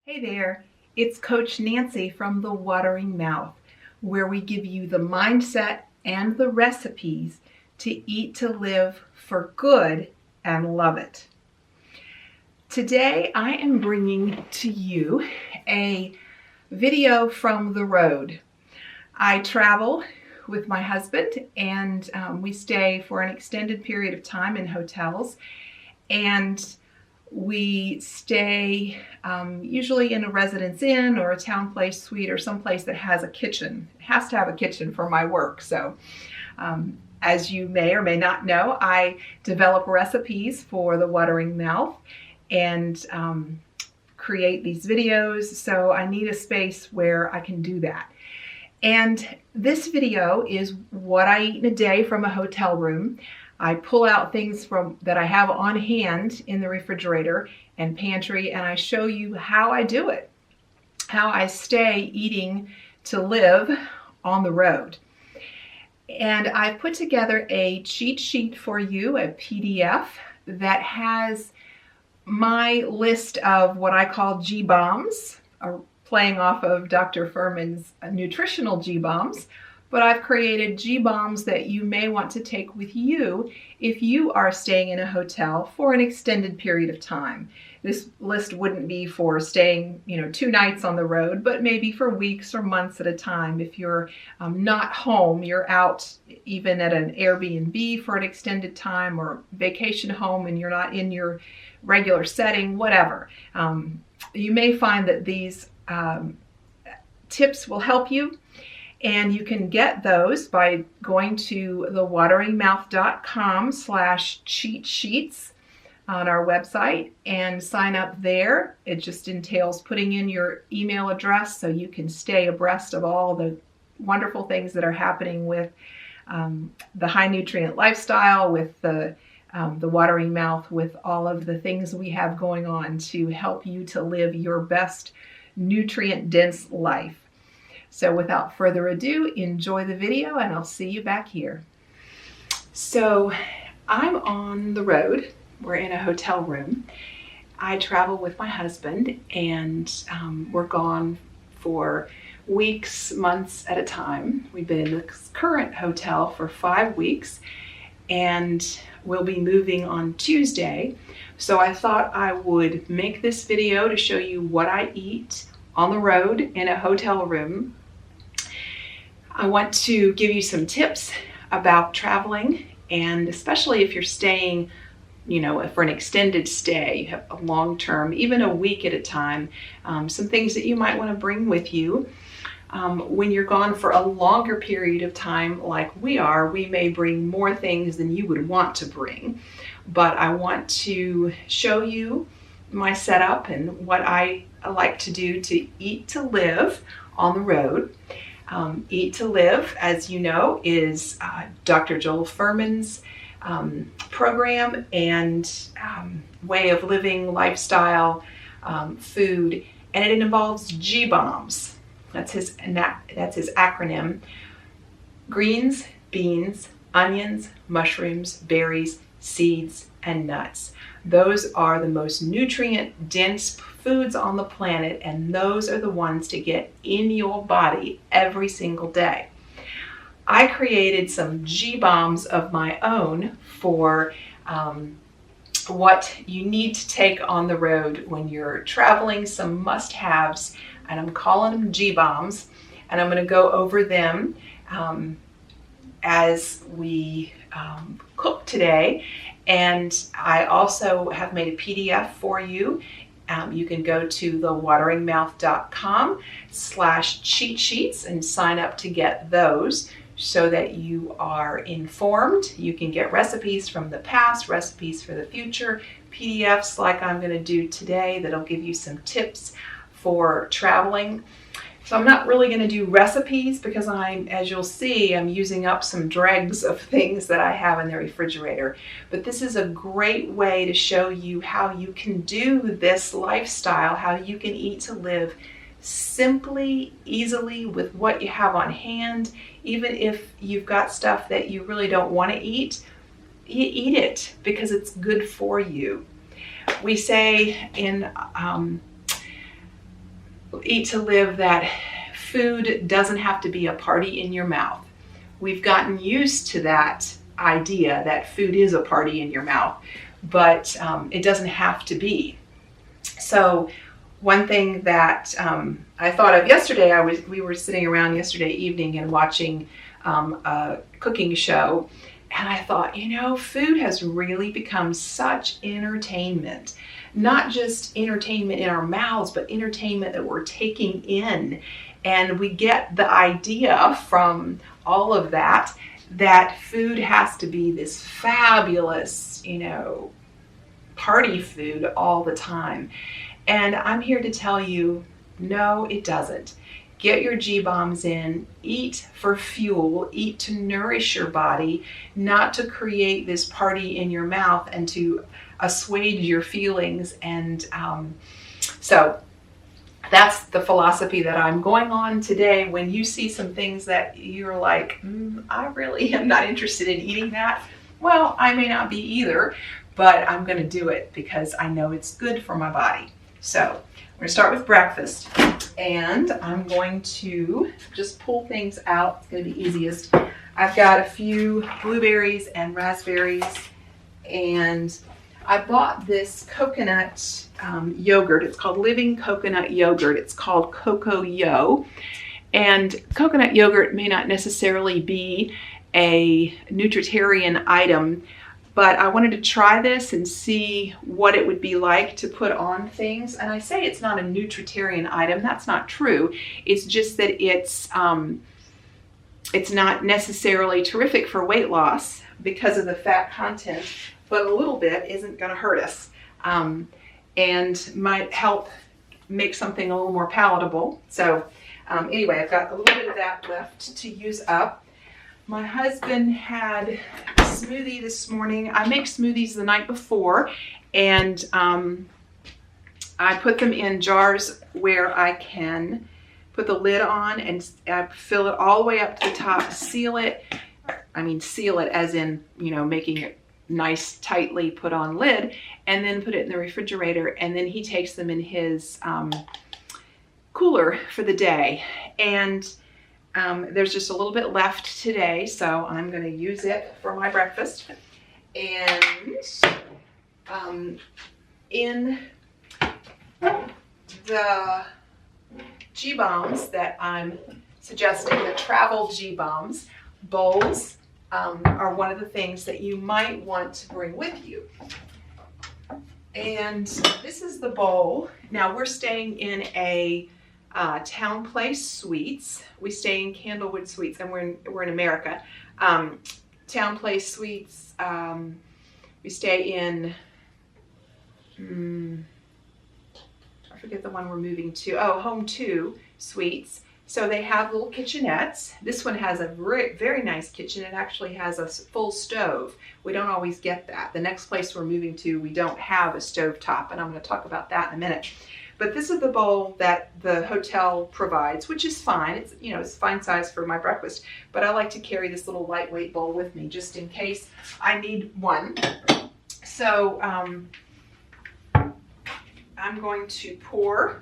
Hey there, it's Coach Nancy from The Watering Mouth, where we give you the mindset and the recipes to eat to live for good and love it. Today I am bringing to you a video from the road. I travel with my husband and we stay for an extended period of time in hotels, and we stay usually in a Residence Inn or a Town Place suite or someplace that has a kitchen. It has to have a kitchen for my work. So as you may or may not know, I develop recipes for The Watering Mouth and create these videos. So I need a space where I can do that. And this video is what I eat in a day from a hotel room. I pull out things that I have on hand in the refrigerator and pantry, and I show you how I do it, how I stay eating to live on the road. And I've put together a cheat sheet for you, a PDF, that has my list of what I call Gbombs, playing off of Dr. Furman's nutritional Gbombs. But I've created Gbombs that you may want to take with you if you are staying in a hotel for an extended period of time. This list wouldn't be for staying, 2 nights on the road, but maybe for weeks or months at a time. If you're not home, you're out even at an Airbnb for an extended time, or vacation home and you're not in your regular setting, whatever. You may find that these tips will help you. And you can get those by going to thewateringmouth.com/cheatsheets on our website and sign up there. It just entails putting in your email address so you can stay abreast of all the wonderful things that are happening with the high nutrient lifestyle, with the Watering Mouth, with all of the things we have going on to help you to live your best nutrient-dense life. So without further ado, enjoy the video and I'll see you back here. So I'm on the road. We're in a hotel room. I travel with my husband, and we're gone for weeks, months at a time. We've been in this current hotel for 5 weeks, and we'll be moving on Tuesday. So I thought I would make this video to show you what I eat on the road in a hotel room. I want to give you some tips about traveling, and especially if you're staying, for an extended stay, you have a long term, even a week at a time, some things that you might want to bring with you. When you're gone for a longer period of time like we are, we may bring more things than you would want to bring. But I want to show you my setup and what I like to do to eat to live on the road. Eat to Live, as you know, is Dr. Joel Furman's program and way of living, lifestyle, food, and it involves Gbombs. That's his acronym. Greens, beans, onions, mushrooms, berries, seeds, and nuts. Those are the most nutrient-dense foods on the planet, and those are the ones to get in your body every single day. I created some Gbombs of my own for what you need to take on the road when you're traveling, some must-haves, and I'm calling them Gbombs, and I'm going to go over them as we cook today. And I also have made a PDF for you. You can go to thewateringmouth.com/cheatsheets and sign up to get those so that you are informed. You can get recipes from the past, recipes for the future, PDFs like I'm going to do today that'll give you some tips for traveling. So I'm not really going to do recipes because as you'll see, I'm using up some dregs of things that I have in the refrigerator. But this is a great way to show you how you can do this lifestyle, how you can eat to live simply, easily, with what you have on hand. Even if you've got stuff that you really don't want to eat, you eat it because it's good for you. We say in Eat to Live that food doesn't have to be a party in your mouth. We've gotten used to that idea that food is a party in your mouth, but it doesn't have to be. So one thing that I thought of yesterday, we were sitting around yesterday evening and watching a cooking show, and I thought, food has really become such entertainment. Not just entertainment in our mouths, but entertainment that we're taking in. And we get the idea from all of that food has to be this fabulous, party food all the time. And I'm here to tell you, no, it doesn't. Get your Gbombs in, eat for fuel, eat to nourish your body, not to create this party in your mouth and to assuage your feelings. And so that's the philosophy that I'm going on today. When you see some things that you're like, I really am not interested in eating that, well, I may not be either, but I'm going to do it because I know it's good for my body. So we're going to start with breakfast, and I'm going to just pull things out. It's going to be easiest. I've got a few blueberries and raspberries, and I bought this coconut yogurt. It's called Living Coconut Yogurt. It's called Cocoa Yo. And coconut yogurt may not necessarily be a Nutritarian item, but I wanted to try this and see what it would be like to put on things. And I say it's not a Nutritarian item. That's not true. It's just that it's not necessarily terrific for weight loss because of the fat content, but a little bit isn't going to hurt us and might help make something a little more palatable. So anyway, I've got a little bit of that left to use up. My husband had a smoothie this morning. I make smoothies the night before, and I put them in jars where I can put the lid on and fill it all the way up to the top, seal it. I mean, seal it as in, making it nice, tightly put on lid, and then put it in the refrigerator. And then he takes them in his cooler for the day. And there's just a little bit left today, so I'm going to use it for my breakfast. And in the Gbombs that I'm suggesting, the travel Gbombs, bowls are one of the things that you might want to bring with you. And this is the bowl. Now we're staying in a Town Place Suites. We stay in Candlewood Suites, and we're in America. Town Place Suites. We stay in. I forget the one we're moving to. Oh, Home 2 Suites. So they have little kitchenettes. This one has a very nice kitchen. It actually has a full stove. We don't always get that. The next place we're moving to, we don't have a stove top, and I'm going to talk about that in a minute. But this is the bowl that the hotel provides, which is fine. It's, it's fine size for my breakfast. But I like to carry this little lightweight bowl with me just in case I need one. So I'm going to pour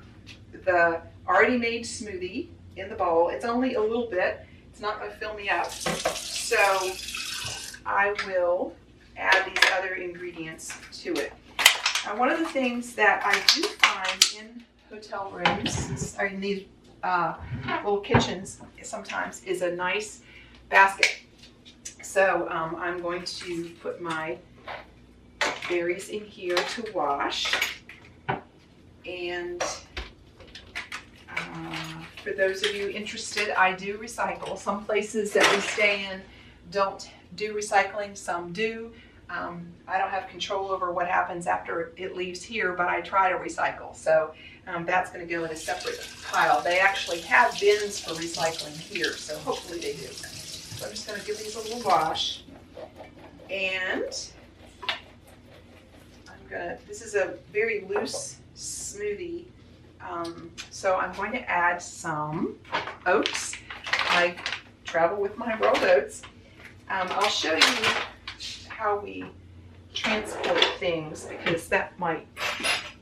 the already made smoothie in the bowl. It's only a little bit. It's not going to fill me up. So I will add these other ingredients to it. Now, one of the things that I do find in hotel rooms, or in these little kitchens sometimes, is a nice basket. So I'm going to put my berries in here to wash. And for those of you interested, I do recycle. Some places that we stay in don't do recycling, some do. I don't have control over what happens after it leaves here, but I try to recycle. So that's going to go in a separate pile. They actually have bins for recycling here, so hopefully they do. So I'm just going to give these a little wash. And this is a very loose smoothie, so I'm going to add some oats. I travel with my rolled oats. I'll show you how we transport things, because that might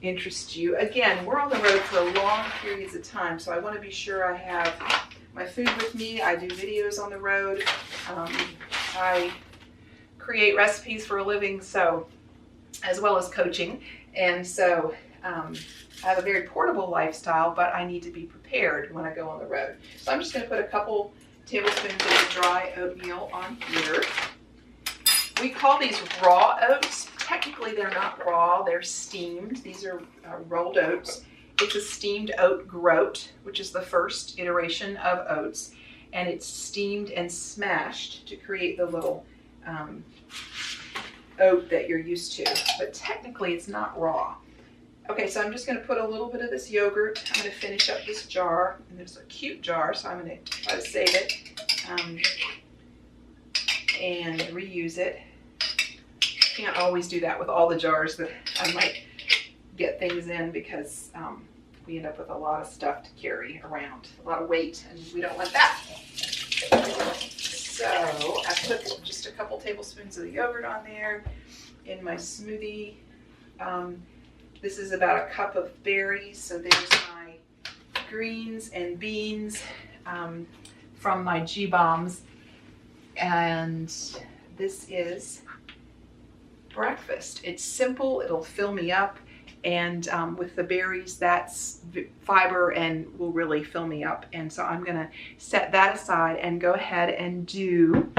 interest you. Again, we're on the road for long periods of time, so I want to be sure I have my food with me. I do videos on the road. I create recipes for a living, so as well as coaching, and so I have a very portable lifestyle, but I need to be prepared when I go on the road. So I'm just going to put a couple tablespoons of the dry oatmeal on here. We call these raw oats. Technically, they're not raw, they're steamed. These are rolled oats. It's a steamed oat groat, which is the first iteration of oats, and it's steamed and smashed to create the little oat that you're used to, but technically it's not raw. Okay, so I'm just going to put a little bit of this yogurt. I'm going to finish up this jar, and it's a cute jar, so I'm going to try to save it and reuse it. Can't always do that with all the jars that I might get things in, because we end up with a lot of stuff to carry around, a lot of weight, and we don't want that. So I put just a couple tablespoons of the yogurt on there in my smoothie. This is about a cup of berries, so there's my greens and beans from my Gbombs, and this is breakfast. It's simple, it'll fill me up, and with the berries, that's fiber and will really fill me up. And so I'm gonna set that aside and go ahead and do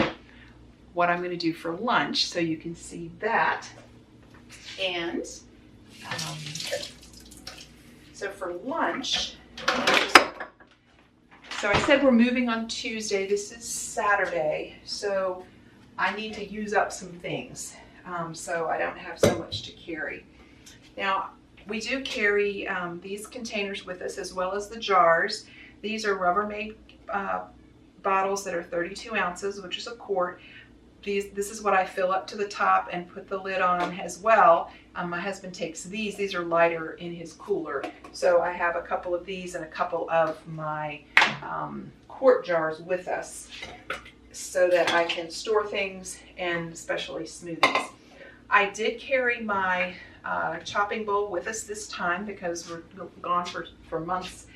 what I'm gonna do for lunch, so you can see that. And so for lunch, so I said we're moving on Tuesday. This is Saturday, so I need to use up some things. So I don't have so much to carry. Now, we do carry these containers with us, as well as the jars. These are Rubbermaid bottles that are 32 ounces, which is a quart. This is what I fill up to the top and put the lid on as well. My husband takes these. These are lighter in his cooler. So I have a couple of these and a couple of my quart jars with us, so that I can store things, and especially smoothies. I did carry my chopping bowl with us this time, because we're gone for months.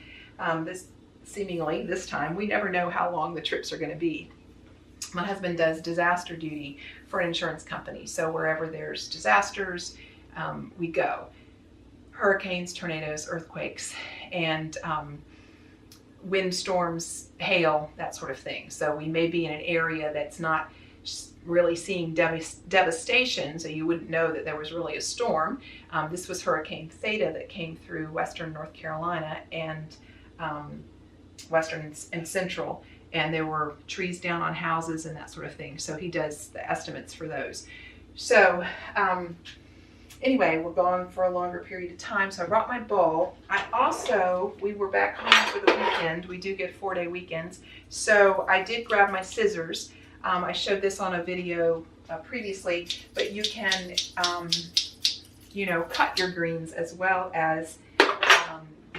Seemingly this time. We never know how long the trips are going to be. My husband does disaster duty for an insurance company, so wherever there's disasters, we go. Hurricanes, tornadoes, earthquakes, and windstorms, hail, that sort of thing. So we may be in an area that's not really seeing devastation, so you wouldn't know that there was really a storm. This was Hurricane Theta that came through western North Carolina and western and central, and there were trees down on houses and that sort of thing. So he does the estimates for those. So anyway, we're gone for a longer period of time, so I brought my bowl. We were back home for the weekend. We do get 4-day weekends. So I did grab my scissors. I showed this on a video previously, but you can, cut your greens as well as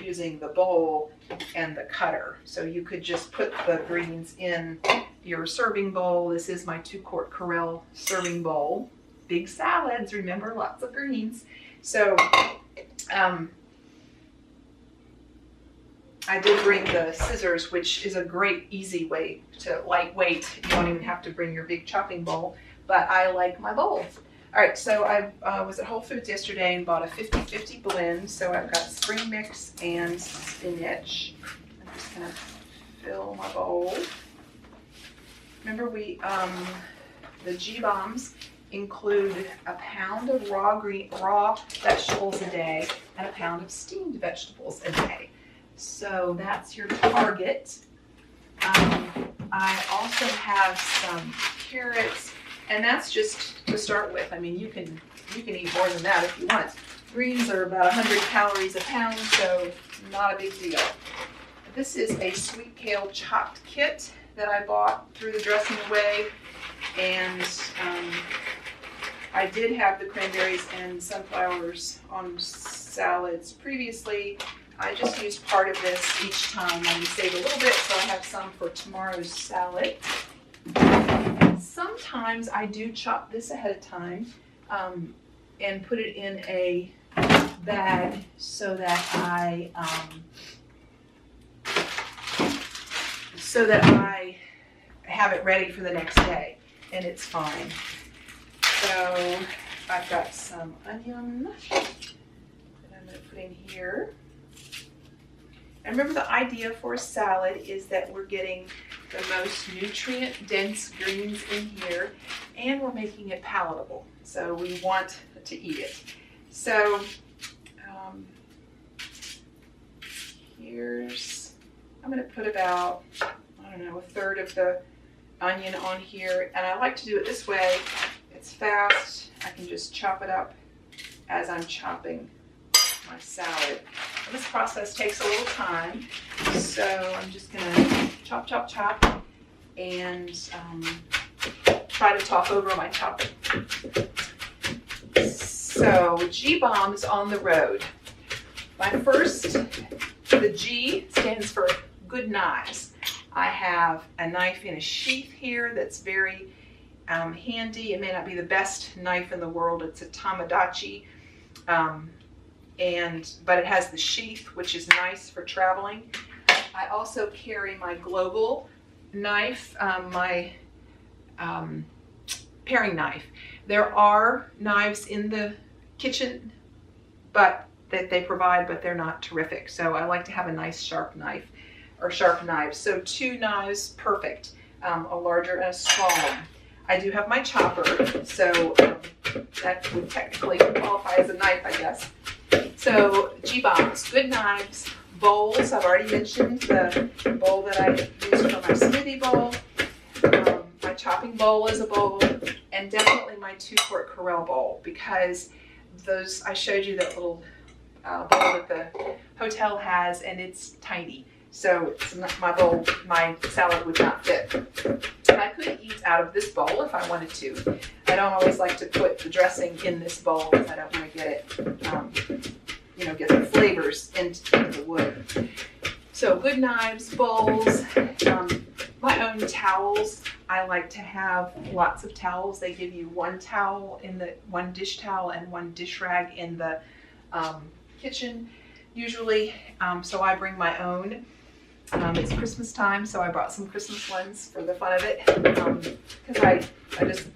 using the bowl and the cutter. So you could just put the greens in your serving bowl. This is my 2-quart Corelle serving bowl. Big salads, remember, lots of greens. So I did bring the scissors, which is a great, easy way to lightweight. You don't even have to bring your big chopping bowl, but I like my bowl. All right, so I was at Whole Foods yesterday and bought a 50-50 blend. So I've got spring mix and spinach. I'm just gonna fill my bowl. Remember, the Gbombs include a pound of raw vegetables a day and a pound of steamed vegetables a day. So that's your target. I also have some carrots, and that's just to start with. I mean, you can eat more than that if you want. Greens are about 100 calories a pound, so not a big deal. This is a sweet kale chopped kit that I bought through the Dressing Away, and I did have the cranberries and sunflowers on salads previously. I just used part of this each time. I save a little bit, so I have some for tomorrow's salad. Sometimes I do chop this ahead of time and put it in a bag so that I have it ready for the next day, and it's fine. So I've got some onion that I'm going to put in here. And remember, the idea for a salad is that we're getting the most nutrient-dense greens in here, and we're making it palatable. So we want to eat it. So I'm going to put about, I don't know, a third of the onion on here. And I like to do it this way. It's fast. I can just chop it up as I'm chopping my salad. And this process takes a little time. So I'm just going to chop, chop, chop, and try to talk over my chopping. So Gbombs on the road. The G stands for good knives. I have a knife in a sheath here that's very handy. It may not be the best knife in the world. It's a Tamagotchi, but it has the sheath, which is nice for traveling. I also carry my global knife, my paring knife. There are knives in the kitchen that they provide, but they're not terrific. So I like to have a nice sharp knife or sharp knives. So 2 knives, perfect. A larger and a small one. I do have my chopper, so that would technically qualify as a knife, I guess. So Gbombs, good knives, bowls. I've already mentioned the bowl that I use for my smoothie bowl. My chopping bowl is a bowl, and definitely my 2-quart Corelle bowl, because those, I showed you that little bowl that the hotel has, and it's tiny. So it's not my bowl, my salad would not fit. And I could eat out of this bowl if I wanted to. I don't always like to put the dressing in this bowl because I don't want to get it, get the flavors into the wood. So good knives, bowls, my own towels. I like to have lots of towels. They give you 1 towel one dish towel and 1 dish rag in the kitchen usually. So I bring my own. It's Christmas time, so I brought some Christmas ones for the fun of it, because I just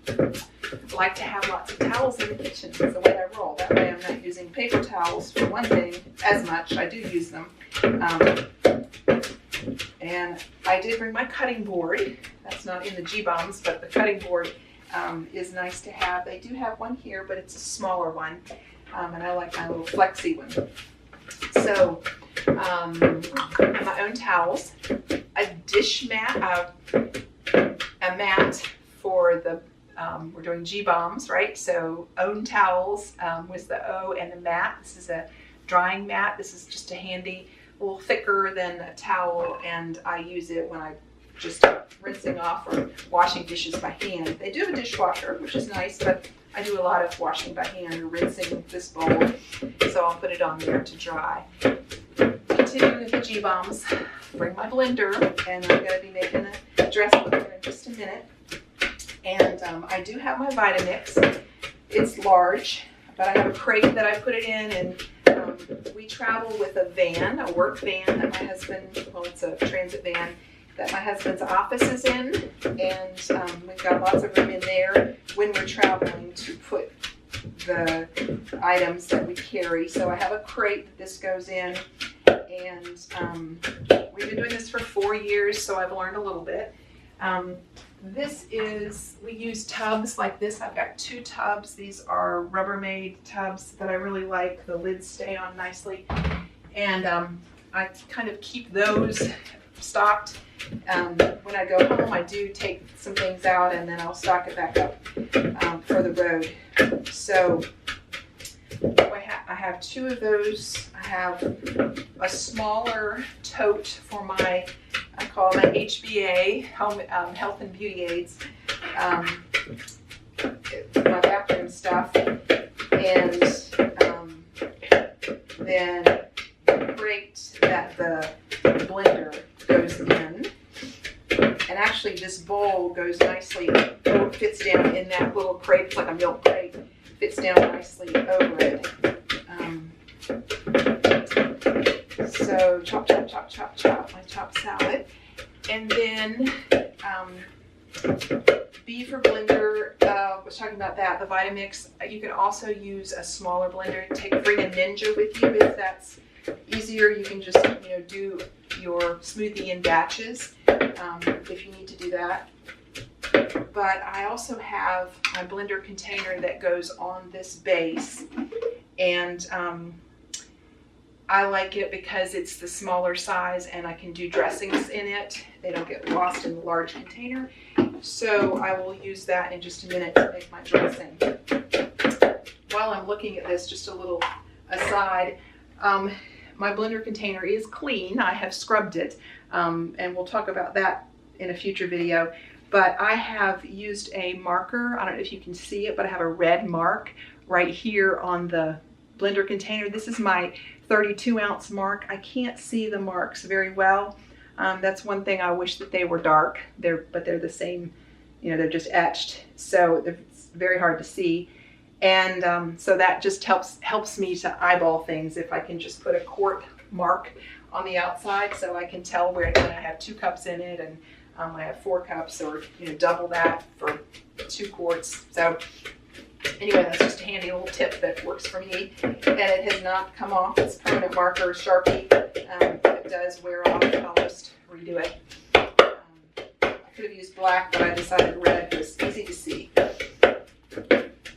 like to have lots of towels in the kitchen. It's the way I roll. That way I'm not using paper towels for one thing as much. I do use them. And I did bring my cutting board. That's not in the Gbombs, but the cutting board is nice to have. They do have one here, but it's a smaller one, and I like my little flexi one. So my own towels, a dish mat, a mat for the, we're doing Gbombs, right? So own towels with the O and a mat. This is a drying mat. This is just a handy, a little thicker than a towel, and I use it when I just rinsing off or washing dishes by hand. They do have a dishwasher, which is nice, but I do a lot of washing by hand or rinsing this bowl, so I'll put it on there to dry. Continuing with the Gbombs, bring my blender, and I'm going to be making a dressing here in just a minute. And I do have my Vitamix. It's large, but I have a crate that I put it in, and we travel with a van, a work van that my husband, well, it's a transit van that my husband's office is in, and we've got lots of room in there when we're traveling to put the items that we carry. So I have a crate that this goes in, and we've been doing this for 4 years, so I've learned a little bit. We use tubs like this. I've got 2 tubs. These are Rubbermaid tubs that I really like. The lids stay on nicely, and I kind of keep those stocked. When I go home, I do take some things out, and then I'll stock it back up for the road. So I have 2 of those. I have a smaller tote for my, I call them HBA, health and beauty aids, my bathroom stuff, and then the crate that the blender goes in. And actually this bowl goes nicely, fits down in that little crate. It's like a milk crate, fits down nicely over it. So chop, chop, chop, chop, chop, my chopped salad. And then B for blender, was talking about that, the Vitamix. You can also use a smaller blender. Bring a Ninja with you if that's easier. You can just, do your smoothie in batches if you need to do that. But I also have my blender container that goes on this base, and I like it because it's the smaller size and I can do dressings in it. They don't get lost in the large container. So I will use that in just a minute to make my dressing. While I'm looking at this, just a little aside, my blender container is clean. I have scrubbed it, and we'll talk about that in a future video. But I have used a marker. I don't know if you can see it, but I have a red mark right here on the blender container. This is my 32-ounce mark. I can't see the marks very well. That's one thing I wish that they were dark. But they're the same, they're just etched. So it's very hard to see. And so that just helps me to eyeball things if I can just put a quart mark on the outside, so I can tell when I have 2 cups in it, and I have 4 cups, or double that for 2 quarts. So anyway, that's just a handy little tip that works for me, and it has not come off. It's permanent marker, Sharpie. If it does wear off, I'll just redo it. I could have used black, but I decided red was easy to see.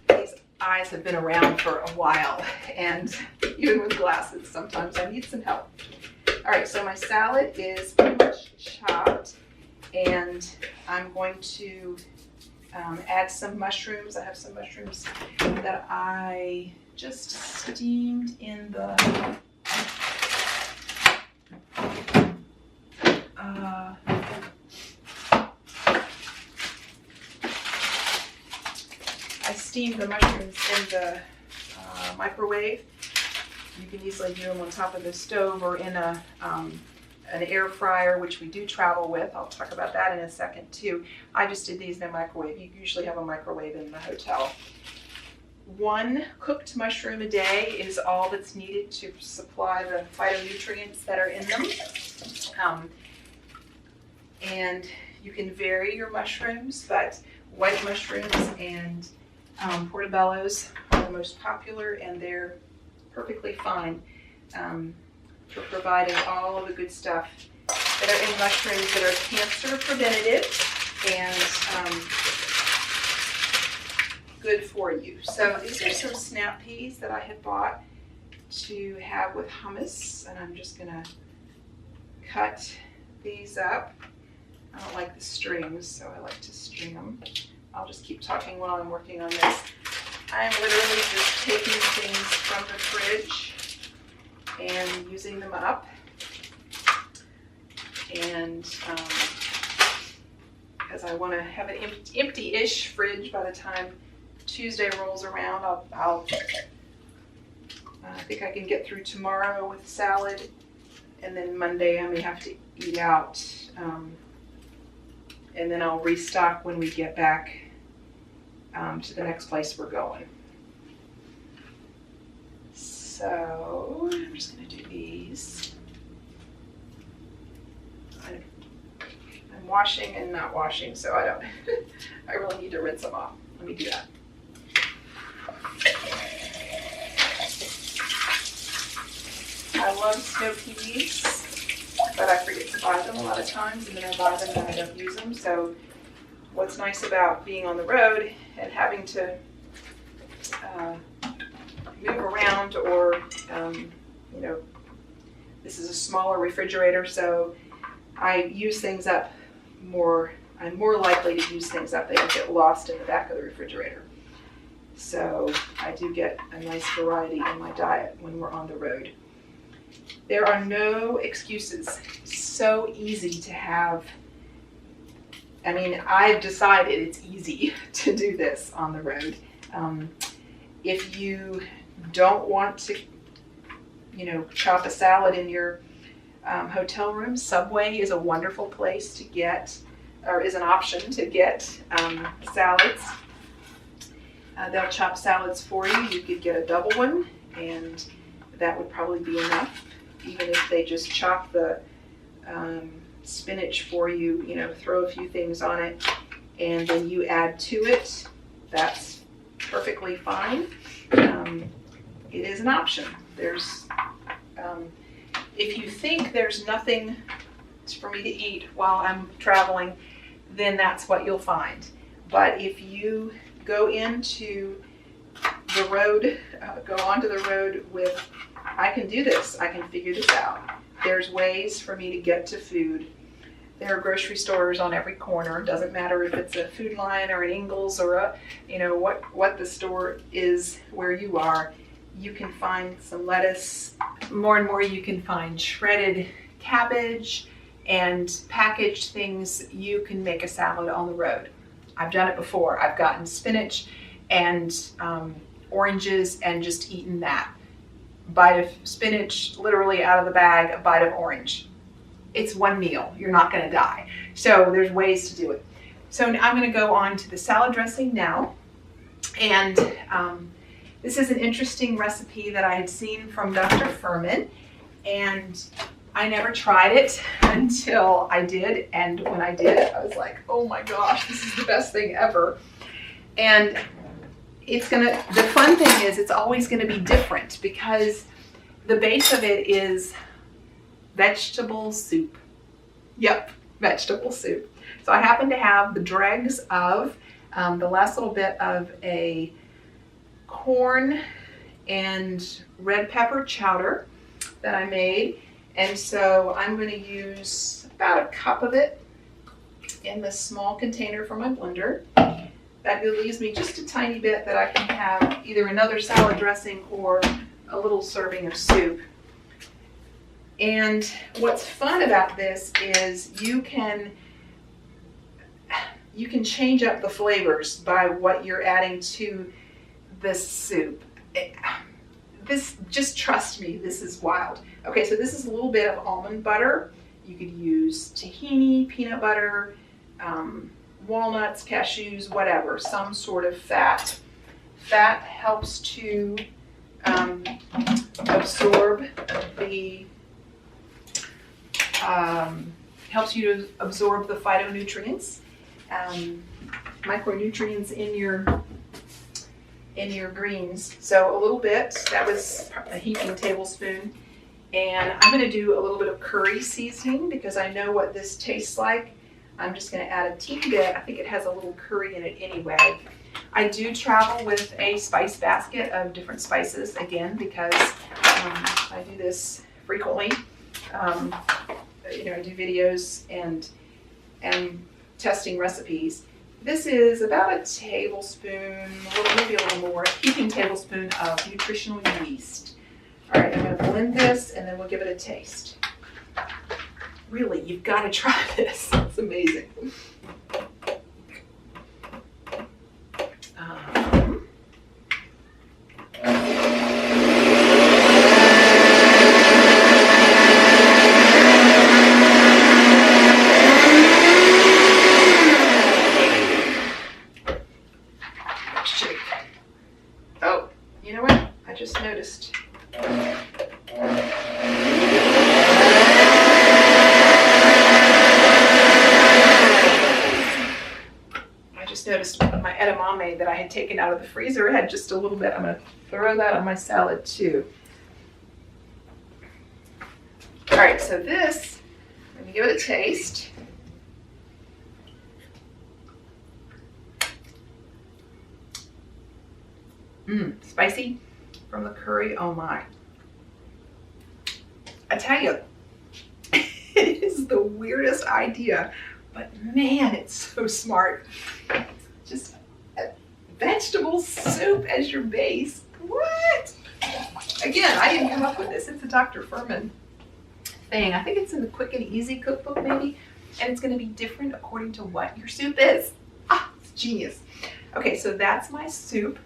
These eyes have been around for a while, and even with glasses, sometimes I need some help. All right, so my salad is pretty much chopped, and I'm going to add some mushrooms. I have some mushrooms that I just steamed in the mushrooms in the microwave. You can easily do them on top of the stove or in an air fryer, which we do travel with. I'll talk about that in a second too. I just did these in a microwave. You usually have a microwave in the hotel. 1 cooked mushroom a day is all that's needed to supply the phytonutrients that are in them. And you can vary your mushrooms, but white mushrooms and portobellos are the most popular, and they're perfectly fine for providing all of the good stuff that are in mushrooms that are cancer preventative and good for you. So these are some snap peas that I had bought to have with hummus, and I'm just going to cut these up. I don't like the strings, so I like to string them. I'll just keep talking while I'm working on this. I'm literally just taking things from the fridge and using them up. And because I want to have an empty-ish fridge by the time Tuesday rolls around, I think I can get through tomorrow with salad, and then Monday I may have to eat out, and then I'll restock when we get back to the next place we're going. So I'm just going to do these. I'm washing and not washing, so I really need to rinse them off. Let me do that. I love snow peas, but I forget to buy them a lot of times, and then I buy them and I don't use them. So what's nice about being on the road and having to move around, or this is a smaller refrigerator, so I use things up more. I'm more likely to use things up. They don't get lost in the back of the refrigerator. So I do get a nice variety in my diet when we're on the road. There are no excuses. It's so easy to have. I mean, I've decided it's easy to do this on the road. If you don't want to, chop a salad in your hotel room, Subway is a wonderful place to get, or is an option to get salads. They'll chop salads for you. You could get a double one, and that would probably be enough. even if they just chop the spinach for you, throw a few things on it, and then you add to it, that's perfectly fine. It is an option. There's, if you think there's nothing for me to eat while I'm traveling, then that's what you'll find. But if you go into the road, go onto the road with, I can do this, I can figure this out. There's ways for me to get to food. There are grocery stores on every corner. It doesn't matter if it's a Food Lion or an Ingles or a, what the store is where you are. You can find some lettuce. More and more you can find shredded cabbage and packaged things. You can make a salad on the road. I've done it before. I've gotten spinach and oranges and just eaten that. Bite of spinach literally out of the bag, a bite of orange. It's one meal. You're not going to die. So there's ways to do it. So I'm going to go on to the salad dressing now. And this is an interesting recipe that I had seen from Dr. Furman. And I never tried it until I did. And when I did, I was like, oh my gosh, this is the best thing ever. And the fun thing is it's always going to be different because the base of it is vegetable soup. Yep, vegetable soup. So I happen to have the dregs of the last little bit of a corn and red pepper chowder that I made. And so I'm going to use about a cup of it in this small container for my blender. That leaves me just a tiny bit that I can have either another salad dressing or a little serving of soup. And what's fun about this is you can change up the flavors by what you're adding to this soup. Just trust me, this is wild. Okay, so this is a little bit of almond butter. You could use tahini, peanut butter, walnuts, cashews, whatever, some sort of fat. Fat helps to absorb the phytonutrients, micronutrients in your greens. So a little bit, that was a heaping tablespoon. And I'm going to do a little bit of curry seasoning because I know what this tastes like. I'm just going to add a teeny bit. I think it has a little curry in it anyway. I do travel with a spice basket of different spices, again, because I do this frequently. I do videos and testing recipes. This is about a tablespoon, maybe a little more, a heaping tablespoon of nutritional yeast. All right, I'm going to blend this and then we'll give it a taste. Really, you've got to try this. It's amazing. Oh, you know what? I just noticed. Noticed my edamame that I had taken out of the freezer had just a little bit. I'm going to throw that on my salad too. All right, so this, let me give it a taste. Spicy from the curry. Oh my. I tell you, it is the weirdest idea, but man, it's so smart. Just a vegetable soup as your base. What? Again, I didn't come up with this. It's a Dr. Furman thing. I think it's in the Quick and Easy cookbook maybe, and it's going to be different according to what your soup is. It's genius. Okay, so that's my soup,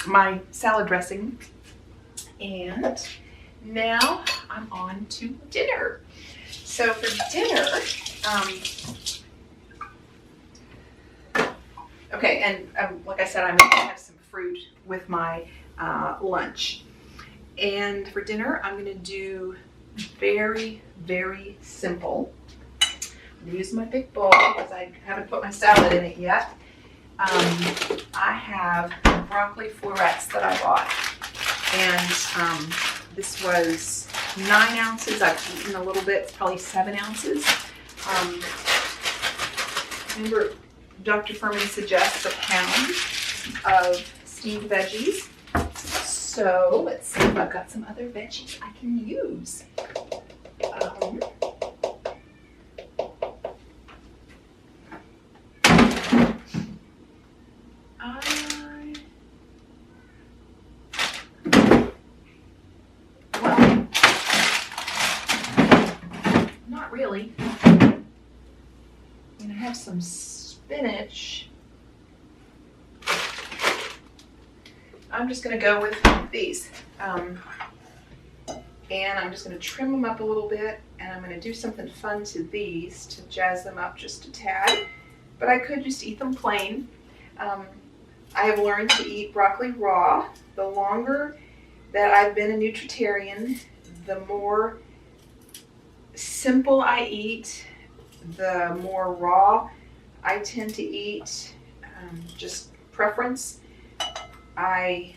my salad dressing, and now I'm on to dinner. So for dinner, okay, and like I said, I'm going to have some fruit with my lunch. And for dinner, I'm gonna do very, very simple. I'm gonna use my big bowl because I haven't put my salad in it yet. I have broccoli florets that I bought. And this was 9 ounces. I've eaten a little bit, it's probably 7 ounces. Remember, Dr. Furman suggests a pound of steamed veggies. So let's see if I've got some other veggies I can use. Well, not really. I'm gonna have some spinach. I'm just going to go with these. And I'm just going to trim them up a little bit, and I'm going to do something fun to these to jazz them up just a tad. But I could just eat them plain. I have learned to eat broccoli raw. The longer that I've been a Nutritarian, the more simple I eat, the more raw I tend to eat, just preference. I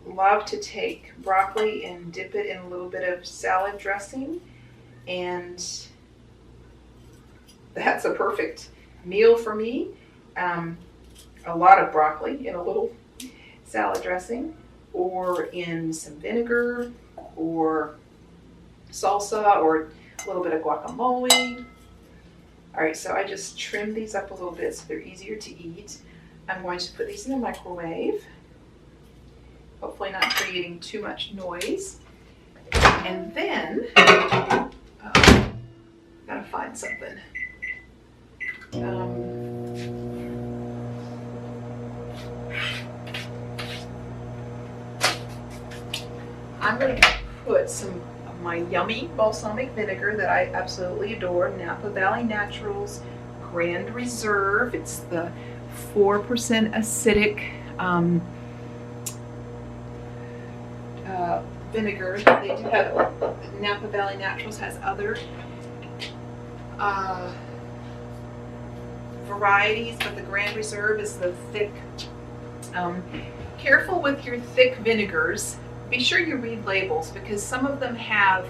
love to take broccoli and dip it in a little bit of salad dressing, and that's a perfect meal for me. A lot of broccoli in a little salad dressing, or in some vinegar, or salsa, or a little bit of guacamole. All right, so I just trim these up a little bit so they're easier to eat. I'm going to put these in the microwave, hopefully not creating too much noise. And then, gotta find something. I'm going to put some of my yummy balsamic vinegar that I absolutely adore, Napa Valley Naturals Grand Reserve. It's the 4% acidic vinegar. They do have, Napa Valley Naturals has other varieties, but the Grand Reserve is the thick. Careful with your thick vinegars. Be sure you read labels, because some of them have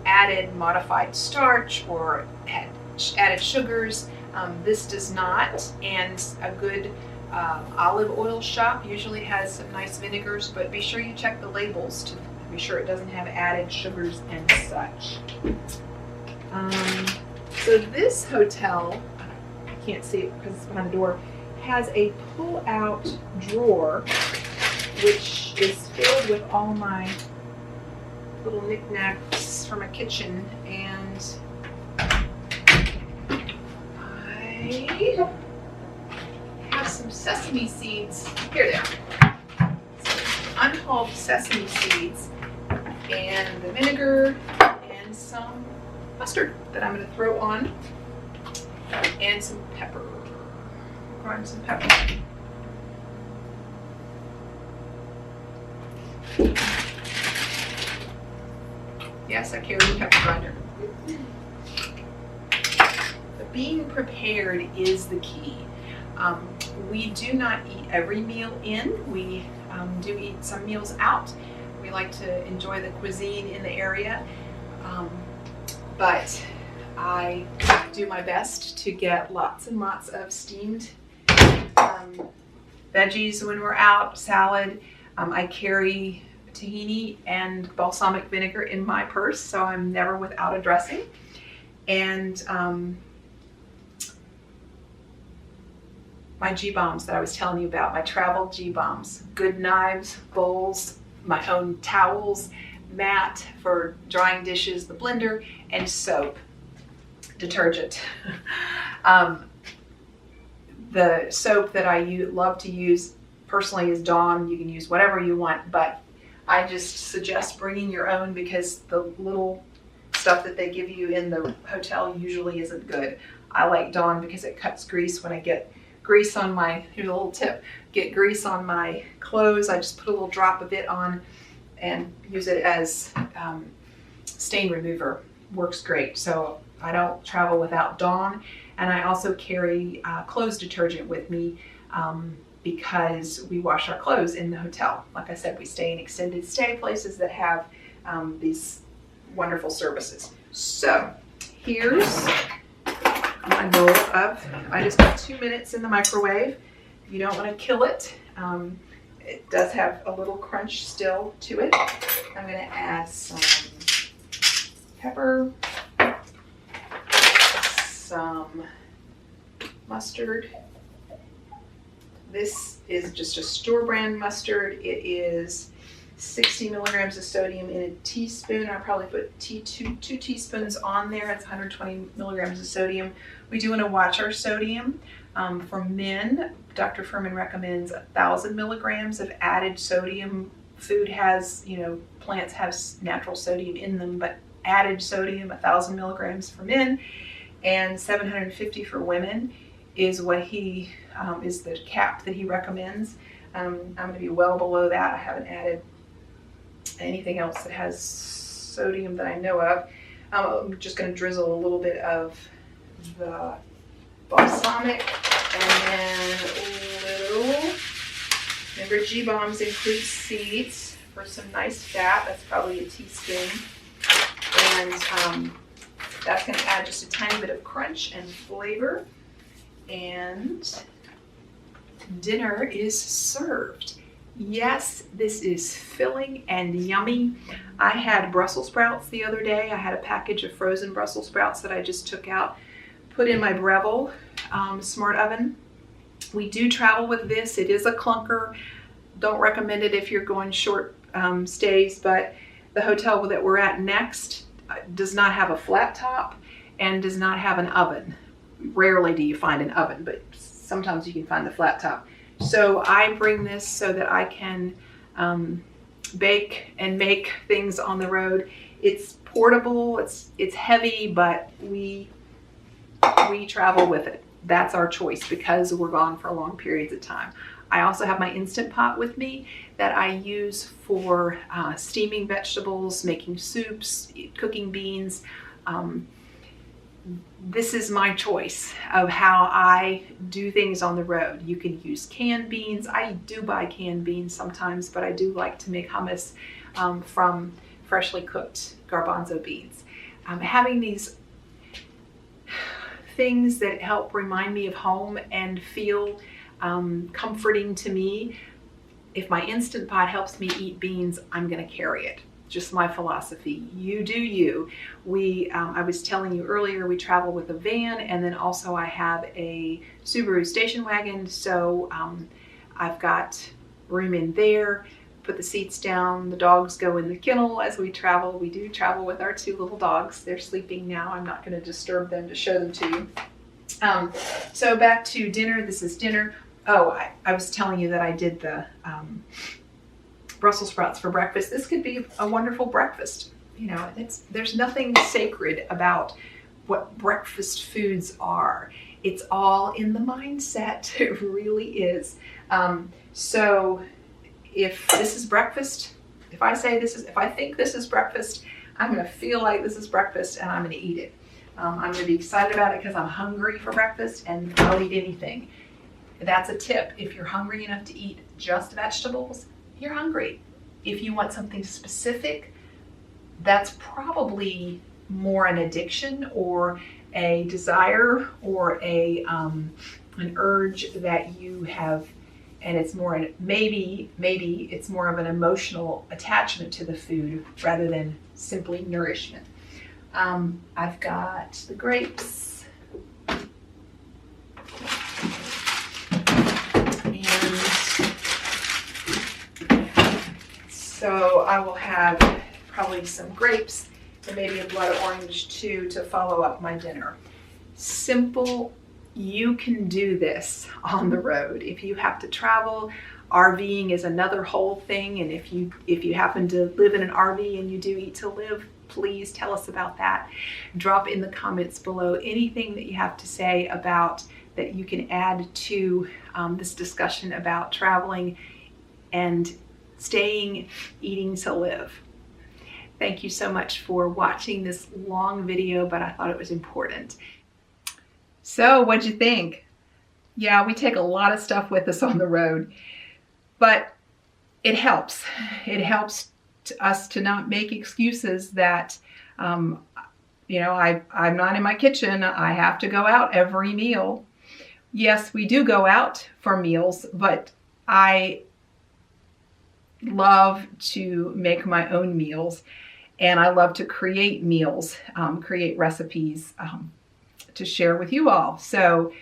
added modified starch or added sugars. This does not, and a good olive oil shop usually has some nice vinegars, but be sure you check the labels to be sure it doesn't have added sugars and such. So this hotel, I can't see it because it's behind the door, has a pull-out drawer which is filled with all my little knickknacks from a kitchen, and I have some sesame seeds. Here they are. Unhulled sesame seeds, and the vinegar, and some mustard that I'm going to throw on, and some pepper. Grind some pepper. Yes, I carry the pepper grinder. The being prepared is the key. We do not eat every meal in. We do eat some meals out. We like to enjoy the cuisine in the area. But I do my best to get lots and lots of steamed veggies when we're out, salad. I carry tahini and balsamic vinegar in my purse, so I'm never without a dressing. And my Gbombs that I was telling you about, my travel Gbombs, good knives, bowls, my own towels, mat for drying dishes, the blender, and soap, detergent. The soap that I love to use personally is Dawn. You can use whatever you want, but I just suggest bringing your own, because the little stuff that they give you in the hotel usually isn't good. I like Dawn because it cuts grease. When I get grease on my, here's a little tip, get grease on my clothes, I just put a little drop of it on and use it as stain remover. Works great. So I don't travel without Dawn, and I also carry clothes detergent with me because we wash our clothes in the hotel. Like I said, we stay in extended stay places that have these wonderful services. So here's my bowl of, I just put 2 minutes in the microwave. You don't want to kill it. It does have a little crunch still to it. I'm going to add some pepper, some mustard. This is just a store brand mustard. It is 60 milligrams of sodium in a teaspoon. I probably put two teaspoons on there. It's 120 milligrams of sodium. We do want to watch our sodium. For men, Dr. Furman recommends 1,000 milligrams of added sodium. Food has, plants have natural sodium in them, but added sodium, 1,000 milligrams for men, and 750 for women is what he is the cap that he recommends. I'm going to be well below that. I haven't added anything else that has sodium that I know of. I'm just going to drizzle a little bit of the balsamic, and then a little, remember Gbombs includes seeds for some nice fat. That's probably a teaspoon. And that's going to add just a tiny bit of crunch and flavor. And dinner is served. Yes, this is filling and yummy. I had Brussels sprouts the other day. I had a package of frozen Brussels sprouts that I just took out, put in my Breville Smart Oven. We do travel with this. It is a clunker. Don't recommend it if you're going short stays, but the hotel that we're at next does not have a flat top and does not have an oven. Rarely do you find an oven, but sometimes you can find the flat top. So I bring this so that I can bake and make things on the road. It's portable, it's heavy, but we travel with it. That's our choice because we're gone for long periods of time. I also have my Instant Pot with me that I use for steaming vegetables, making soups, cooking beans. This is my choice of how I do things on the road. You can use canned beans. I do buy canned beans sometimes, but I do like to make hummus from freshly cooked garbanzo beans. Having these things that help remind me of home and feel comforting to me. If my Instant Pot helps me eat beans, I'm going to carry it. Just my philosophy. You do you. I was telling you earlier, we travel with a van, and then also I have a Subaru station wagon, so I've got room in there. Put the seats down. The dogs go in the kennel as we travel. We do travel with our 2 little dogs. They're sleeping now. I'm not going to disturb them to show them to you. So back to dinner. This is dinner. Oh, I was telling you that I did the Brussels sprouts for breakfast. This could be a wonderful breakfast. There's nothing sacred about what breakfast foods are. It's all in the mindset. It really is. So if this is breakfast, if I think this is breakfast, I'm going to feel like this is breakfast and I'm going to eat it. I'm going to be excited about it because I'm hungry for breakfast and I'll eat anything. That's a tip. If you're hungry enough to eat just vegetables, you're hungry. If you want something specific, that's probably more an addiction or a desire or an urge that you have, and it's more maybe it's more of an emotional attachment to the food rather than simply nourishment. I've got the grapes, and so I will have probably some grapes and maybe a blood orange too to follow up my dinner. Simple. You can do this on the road. If you have to travel, RVing is another whole thing, and if you happen to live in an RV and you do eat to live, please tell us about that. Drop in the comments below anything that you have to say about that you can add to this discussion about traveling and eating to live. Thank you so much for watching this long video, but I thought it was important. So what'd you think? Yeah, we take a lot of stuff with us on the road, but it helps. It helps us to not make excuses that, I'm not in my kitchen. I have to go out every meal. Yes, we do go out for meals, but I love to make my own meals, and I love to create meals, create recipes to share with you all. So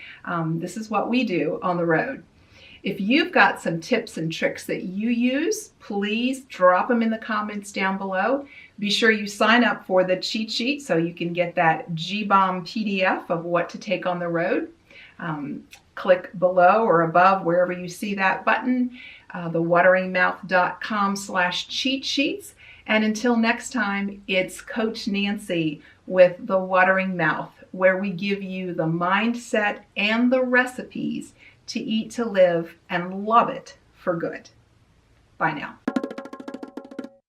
this is what we do on the road. If you've got some tips and tricks that you use, please drop them in the comments down below. Be sure you sign up for the cheat sheet so you can get that Gbombs PDF of what to take on the road. Click below or above wherever you see that button, thewateringmouth.com/cheatsheets. And until next time, it's Coach Nancy with The Watering Mouth, where we give you the mindset and the recipes to eat to live and love it for good. Bye now.